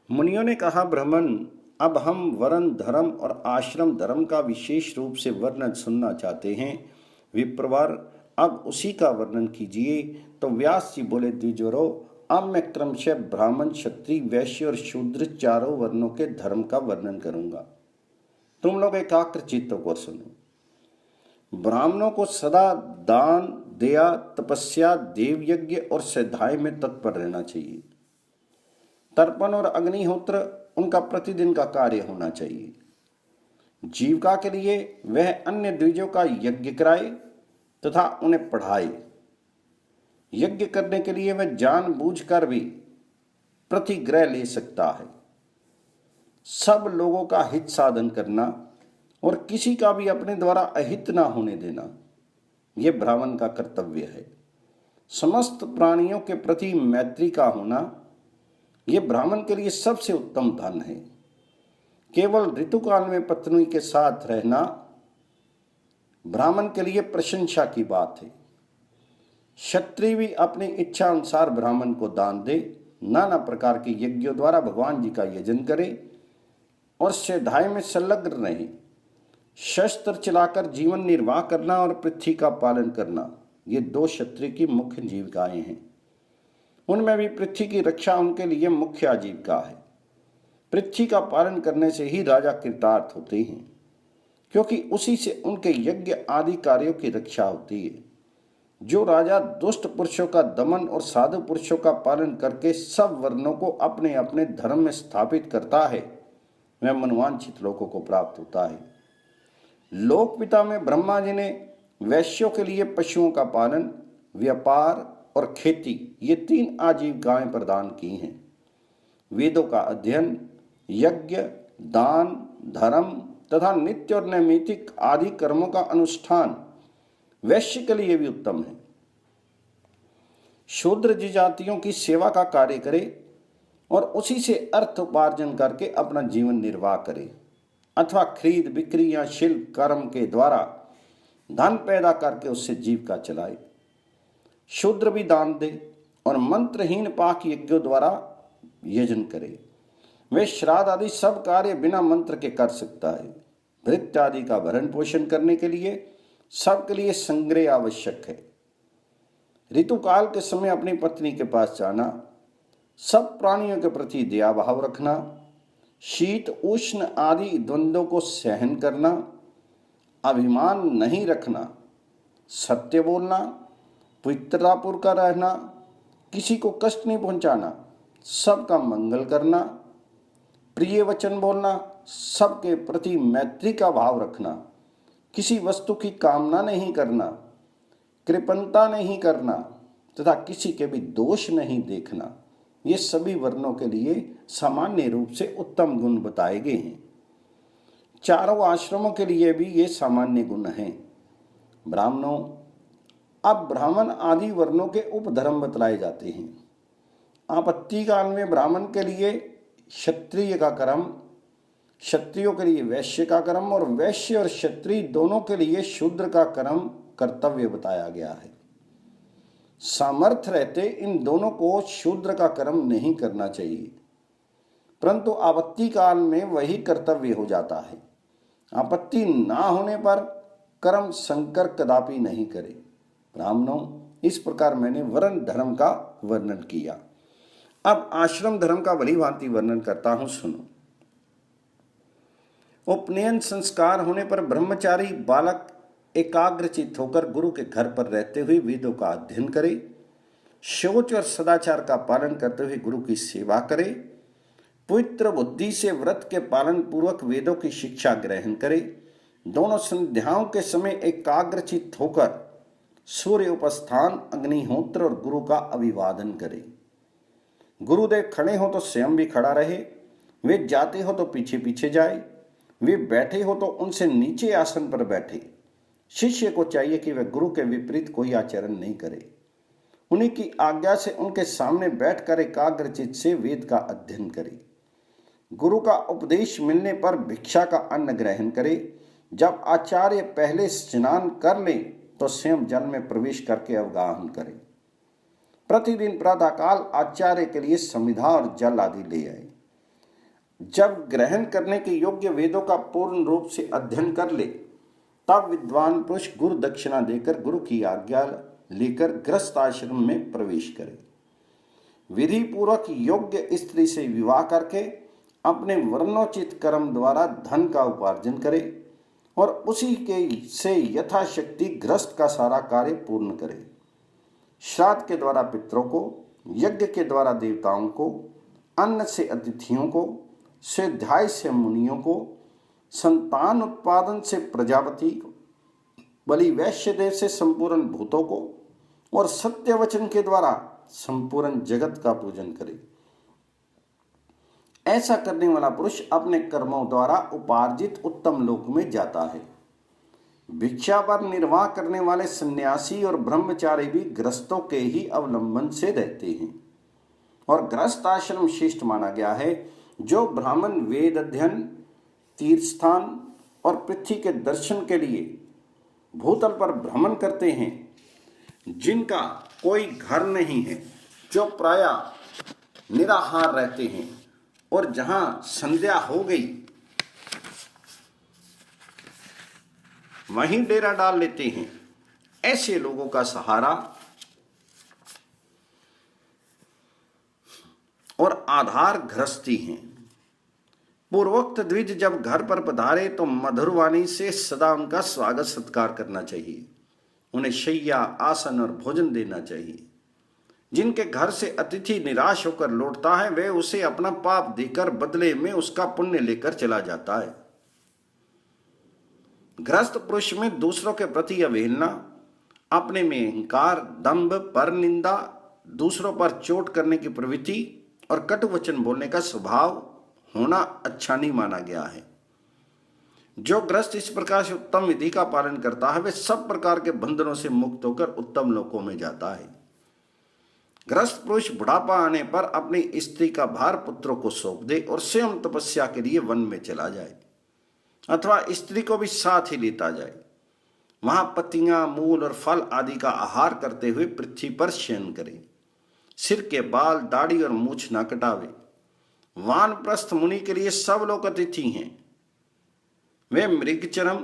मुनियों ने कहा, ब्राह्मण, अब हम वर्ण धर्म और आश्रम धर्म का विशेष रूप से वर्णन सुनना चाहते हैं। विप्रवर, अब उसी का वर्णन कीजिए। तो व्यास जी बोले, द्विजरो, अब मैं क्रमशः ब्राह्मण, क्षत्रिय, वैश्य और शूद्र चारों वर्णों के धर्म का वर्णन करूंगा। तुम लोग एकाग्र चित्त होकर सुनो। ब्राह्मणों को सदा दान, दया, तपस्या, देव यज्ञ और स्वाध्याय में तत्पर रहना चाहिए। तर्पण और अग्निहोत्र उनका प्रतिदिन का कार्य होना चाहिए। जीविका के लिए वह अन्य द्विजों का यज्ञ कराए तथा उन्हें पढ़ाए। यज्ञ करने के लिए वह जानबूझकर भी प्रतिग्रह ले सकता है। सब लोगों का हित साधन करना और किसी का भी अपने द्वारा अहित ना होने देना, यह ब्राह्मण का कर्तव्य है। समस्त प्राणियों के प्रति मैत्री का होना, यह ब्राह्मण के लिए सबसे उत्तम धन है। केवल ऋतुकाल में पत्नी के साथ रहना ब्राह्मण के लिए प्रशंसा की बात है। क्षत्रिय भी अपनी इच्छा अनुसार ब्राह्मण को दान दे, नाना प्रकार के यज्ञों द्वारा भगवान जी का यजन करे और स्वाध्याय में संलग्न रहे। शस्त्र चलाकर जीवन निर्वाह करना और पृथ्वी का पालन करना, ये दो क्षत्रिय की मुख्य जीविकाएं हैं। उनमें भी पृथ्वी की रक्षा उनके लिए मुख्य आजीविका है। पृथ्वी का पालन करने से ही राजा कृतार्थ होते हैं, क्योंकि उसी से उनके यज्ञ आदि कार्यों की रक्षा होती है। जो राजा दुष्ट पुरुषों का दमन और साधु पुरुषों का पालन करके सब वर्णों को अपने अपने धर्म में स्थापित करता है, वह मनवांछित लोकों को प्राप्त होता है। लोकपिता में ब्रह्मा जी ने वैश्यों के लिए पशुओं का पालन, व्यापार और खेती, ये तीन आजीविकाएं प्रदान की हैं। वेदों का अध्ययन, यज्ञ, दान, धर्म तथा नित्य और नैमित्तिक आदि कर्मों का अनुष्ठान वैश्य के लिए भी उत्तम है। शूद्र जातियों की सेवा का कार्य करे और उसी से अर्थ उपार्जन करके अपना जीवन निर्वाह करे, अथवा खरीद बिक्री या शिल्प कर्म के द्वारा धन पैदा करके उससे जीविका चलाए। शूद्र भी दान दे और मंत्रहीन पाक यज्ञों द्वारा यजन करे। वे श्राद्ध आदि सब कार्य बिना मंत्र के कर सकता है। भृत्य आदि का भरण पोषण करने के लिए सबके लिए संग्रह आवश्यक है। ऋतुकाल के समय अपनी पत्नी के पास जाना, सब प्राणियों के प्रति दया भाव रखना, शीत उष्ण आदि द्वंद्वों को सहन करना, अभिमान नहीं रखना, सत्य बोलना, पवित्रतापूर्वक का रहना, किसी को कष्ट नहीं पहुंचाना, सबका मंगल करना, प्रिय वचन बोलना, सबके प्रति मैत्री का भाव रखना, किसी वस्तु की कामना नहीं करना, कृपणता नहीं करना तथा किसी के भी दोष नहीं देखना, ये सभी वर्णों के लिए सामान्य रूप से उत्तम गुण बताए गए हैं। चारों आश्रमों के लिए भी ये सामान्य गुण हैं। ब्राह्मणों, अब ब्राह्मण आदि वर्णों के उपधर्म बतलाए जाते हैं। आपत्ति काल में ब्राह्मण के लिए क्षत्रिय का कर्म, क्षत्रियों के लिए वैश्य का कर्म और वैश्य और क्षत्रिय दोनों के लिए शूद्र का कर्म कर्तव्य बताया गया है। सामर्थ्य रहते इन दोनों को शूद्र का कर्म नहीं करना चाहिए, परंतु आपत्ति काल में वही कर्तव्य हो जाता है। आपत्ति ना होने पर कर्म संकर कदापि नहीं करे। ब्राह्मणों, इस प्रकार मैंने वर्ण धर्म का वर्णन किया। अब आश्रम धर्म का भली भांति वर्णन करता हूं, सुनो। उपनयन संस्कार होने पर ब्रह्मचारी बालक एकाग्रचित होकर गुरु के घर पर रहते हुए वेदों का अध्ययन करे, शौच और सदाचार का पालन करते हुए गुरु की सेवा करे, पवित्र बुद्धि से व्रत के पालन पूर्वक वेदों की शिक्षा ग्रहण करे, दोनों संध्याओं के समय एकाग्रचित होकर सूर्य उपस्थान, अग्निहोत्र और गुरु का अभिवादन करे। गुरुदेव खड़े हो तो स्वयं भी खड़ा रहे, वे जाते हो तो पीछे पीछे जाए, वे बैठे हो तो उनसे नीचे आसन पर बैठे। शिष्य को चाहिए कि वह गुरु के विपरीत कोई आचरण नहीं करे। उन्हीं की आज्ञा से उनके सामने बैठकर एकाग्रचित से वेद का अध्ययन करे। गुरु का उपदेश मिलने पर भिक्षा का अन्न ग्रहण करे। जब आचार्य पहले स्नान कर ले तो स्वयं जल में प्रवेश करके अवगाहन करे। प्रतिदिन प्रातःकाल आचार्य के लिए समिधा और जल आदि ले आए। जब ग्रहण करने के योग्य वेदों का पूर्ण रूप से अध्ययन कर ले, तब विद्वान पुरुष गुरु दक्षिणा देकर गुरु की आज्ञा लेकर गृहस्थ आश्रम में प्रवेश करे। विधि पूर्वक योग्य स्त्री से विवाह करके अपने वर्णोचित कर्म द्वारा धन का उपार्जन करे और उसी के से यथाशक्ति गृहस्थ का सारा कार्य पूर्ण करे। श्राद्ध के द्वारा पितरों को, यज्ञ के द्वारा देवताओं को, अन्न से अतिथियों को, स्वाध्याय से मुनियों को, संतान उत्पादन से प्रजापति को, बलि वैश्य देव से संपूर्ण भूतों को और सत्य वचन के द्वारा संपूर्ण जगत का पूजन करे। ऐसा करने वाला पुरुष अपने कर्मों द्वारा उपार्जित उत्तम लोक में जाता है। भिक्षा पर निर्वाह करने वाले सन्यासी और ब्रह्मचारी भी गृहस्थों के ही अवलंबन से रहते हैं और गृहस्थ आश्रम श्रेष्ठ माना गया है। जो ब्राह्मण वेद अध्ययन, तीर्थ स्थान और पृथ्वी के दर्शन के लिए भूतल पर भ्रमण करते हैं, जिनका कोई घर नहीं है, जो प्रायः निराहार रहते हैं और जहां संध्या हो गई वहीं डेरा डाल लेते हैं, ऐसे लोगों का सहारा और आधार गृहस्थी है। पूर्वोक्त द्विज जब घर पर पधारे तो मधुर वाणी से सदा उनका स्वागत सत्कार करना चाहिए। उन्हें शैया, आसन और भोजन देना चाहिए। जिनके घर से अतिथि निराश होकर लौटता है, वे उसे अपना पाप देकर बदले में उसका पुण्य लेकर चला जाता है। गृहस्थ पुरुष में दूसरों के प्रति अवहेलना, अपने में अहंकार, दंभ, परनिंदा, दूसरों पर चोट करने की प्रवृत्ति और कटु वचन बोलने का स्वभाव होना अच्छा नहीं माना गया है। जो गृहस्थ इस प्रकार से उत्तम विधि का पालन करता है, वे सब प्रकार के बंधनों से मुक्त होकर उत्तम लोकों में जाता है। गृहस्थ पुरुष बुढ़ापा आने पर अपनी स्त्री का भार पुत्रों को सौंप दे और स्वयं तपस्या के लिए वन में चला जाए, अथवा स्त्री को भी साथ ही लेता जाए। वहां पत्तियां, मूल और फल आदि का आहार करते हुए पृथ्वी पर शयन करे। सिर के बाल, दाढ़ी और मूछ न कटावे। वानप्रस्थ मुनि के लिए सब लोग अतिथि हैं। वे मृगचरम,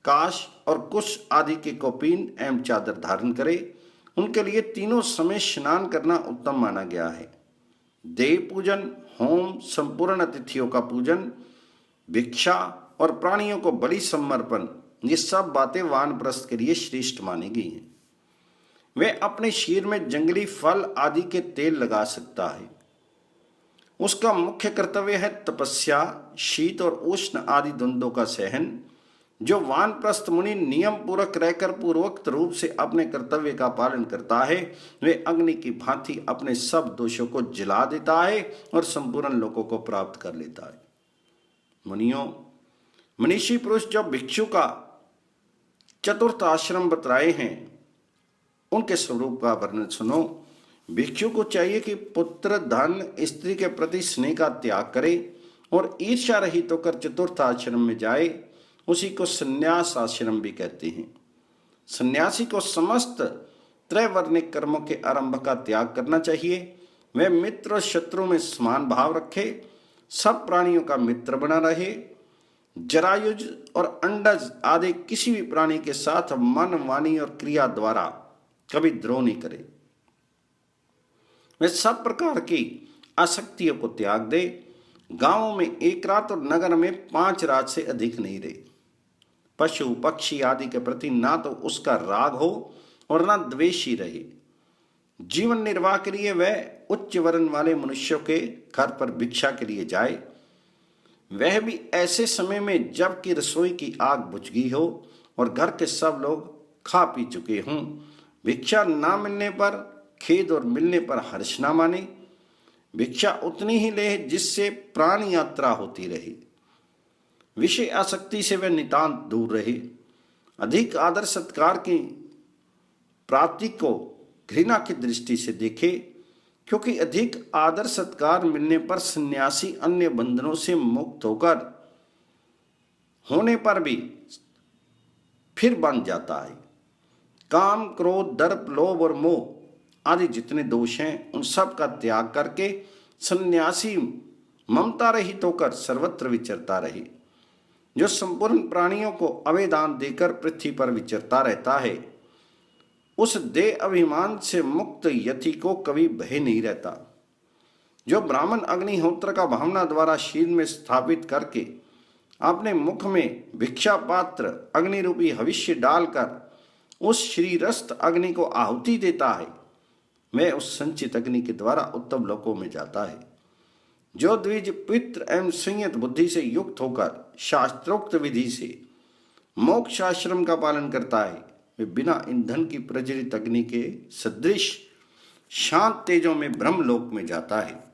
काश और कुश आदि के कौपीन एवं चादर धारण करे। उनके लिए तीनों समय स्नान करना उत्तम माना गया है। देव पूजन, होम, संपूर्ण अतिथियों का पूजन, भिक्षा और प्राणियों को बलि समर्पण, ये सब बातें वानप्रस्थ के लिए श्रेष्ठ मानी गई हैं। वे अपने शरीर में जंगली फल आदि के तेल लगा सकता है। उसका मुख्य कर्तव्य है तपस्या, शीत और उष्ण आदि द्वंद्वों का सहन। जो वानप्रस्थ मुनि नियम पूर्वक रहकर पूर्वोक्त रूप से अपने कर्तव्य का पालन करता है, वे अग्नि की भांति अपने सब दोषों को जला देता है और संपूर्ण लोकों को प्राप्त कर लेता है। मुनियों, मनीषी पुरुष जो भिक्षु का चतुर्थ आश्रम बतलाए हैं, उनके स्वरूप का वर्णन सुनो। भिक्षु को चाहिए कि पुत्र, धन, स्त्री के प्रति स्नेह का त्याग करे और ईर्ष्या रहित होकर चतुर्थ आश्रम में जाए। उसी को संन्यास आश्रम भी कहते हैं। सन्यासी को समस्त त्रैवर्णिक कर्मों के आरंभ का त्याग करना चाहिए। वह मित्र और शत्रु में समान भाव रखे, सब प्राणियों का मित्र बना रहे। जरायुज और अंडज आदि किसी भी प्राणी के साथ मन, वाणी और क्रिया द्वारा कभी द्रोह नहीं करे। वह सब प्रकार की आसक्तियों को त्याग दे। गांवों में 1 रात और नगर में 5 रात से अधिक नहीं रहे। पशु, पक्षी आदि के प्रति ना तो उसका राग हो और ना द्वेषी रहे। जीवन निर्वाह के लिए वह उच्च वर्ण वाले मनुष्यों के घर पर भिक्षा के लिए जाए, वह भी ऐसे समय में जबकि रसोई की आग बुझ गई हो और घर के सब लोग खा पी चुके हों। भिक्षा ना मिलने पर खेद और मिलने पर हर्ष ना माने। भिक्षा उतनी ही ले जिससे प्राण यात्रा होती रहे। विषय आसक्ति से वह नितांत दूर रहे। अधिक आदर सत्कार की प्राप्ति को घृणा की दृष्टि से देखे, क्योंकि अधिक आदर सत्कार मिलने पर सन्यासी अन्य बंधनों से मुक्त होने पर भी फिर बंध जाता है। काम, क्रोध, दर्प, लोभ और मोह आदि जितने दोष हैं, उन सब का त्याग करके सन्यासी ममता रहित होकर सर्वत्र विचरता रहे। जो संपूर्ण प्राणियों को अवेदान देकर पृथ्वी पर विचरता रहता है, उस देह अभिमान से मुक्त यति को कभी भय नहीं रहता। जो ब्राह्मण अग्निहोत्र का भावना द्वारा शील में स्थापित करके अपने मुख में भिक्षा पात्र अग्नि रूपी हविष्य डालकर उस श्रीरस्त अग्नि को आहुति देता है, वह उस संचित अग्नि के द्वारा उत्तम लोकों में जाता है। जो द्विज पितृ एवं संयत बुद्धि से युक्त होकर शास्त्रोक्त विधि से मोक्षाश्रम का पालन करता है, वे बिना ईंधन की प्रज्वलित अग्नि के सदृश शांत तेजों में ब्रह्मलोक में जाता है।